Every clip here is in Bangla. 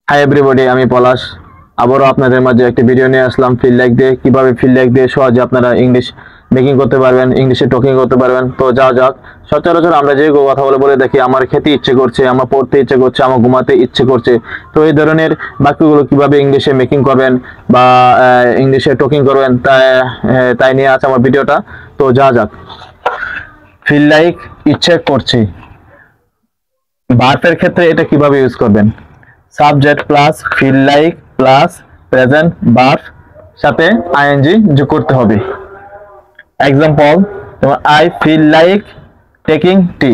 হাই এভরিবডি, আমি পলাশ আবারও আপনাদের মাঝে একটি ভিডিও নিয়ে আসলাম ফিল লাইক দিয়ে। কিভাবে ফিল লাইক দিয়ে সহজে আপনারা ইংলিশ মেকিং করতে পারবেন, ইংলিশে টকিং করতে পারবেন। তো যাও যাক, সচরাচর আমরা যে কথা বলে দেখি আমার খেতে ইচ্ছে করছে, আমার পড়তে ইচ্ছে করছে, আমার ঘুমাতে ইচ্ছে করছে। তো এই ধরনের বাক্যগুলো কিভাবে ইংলিশে মেকিং করবেন বা ইংলিশে টকিং করবেন তাই নিয়ে আছে আমার ভিডিওটা। তো যাও যাক, ফিল লাইক ইচ্ছে করছে ভার্বের ক্ষেত্রে এটা কিভাবে ইউজ করবেন। Subject plus feel like plus present verb সাথে আইএনজি যোগ করতে হবে। এক্সাম্পল, যেমন I feel like taking tea,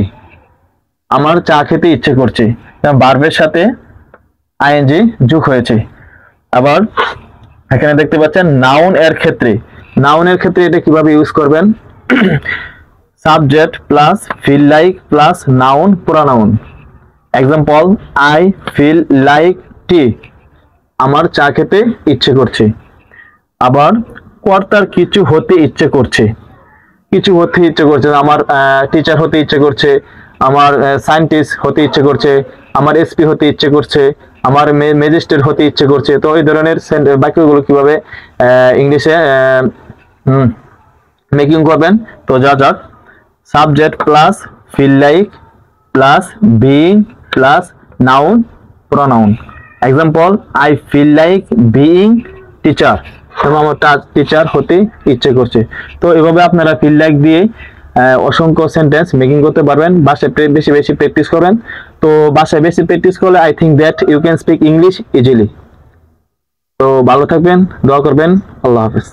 আমার চা খেতে ইচ্ছে করছে, ভার্বের সাথে আইএনজি যোগ হয়েছে। আবার এখানে দেখতে পাচ্ছেন নাউন এর ক্ষেত্রে, এটা কিভাবে ইউজ করবেন। Subject plus feel like plus noun pronoun. Example, I feel like tea, আমার চা খেতে ইচ্ছে করছে। আবার কর্তার কিছু হতে ইচ্ছে করছে, আমার টিচার হতে ইচ্ছে করছে, আমার সায়েন্টিস্ট হতে ইচ্ছে করছে, আমার এসপি হতে ইচ্ছে করছে, আমার ম্যাজিস্ট্রেট হতে ইচ্ছে করছে। তো এই ধরনের বাক্যগুলো কিভাবে ইংলিশে মেকিং করবেন। তো যা যাক, subject plus feel like plus being plus noun pronoun. Example, I feel like being teacher, আমার টিচার হতে ইচ্ছে করছে। তো এভাবে আপনারা ফিল লাইক দিয়ে অসংখ্য সেন্টেন্স মেকিং করতে পারবেন। বাসায় বেশি বেশি প্র্যাকটিস করেন। তো বাসায় বেশি প্র্যাকটিস করলে I think that you can speak English easily. তো ভালো থাকবেন, দোয়া করবেন। আল্লাহ হাফেজ।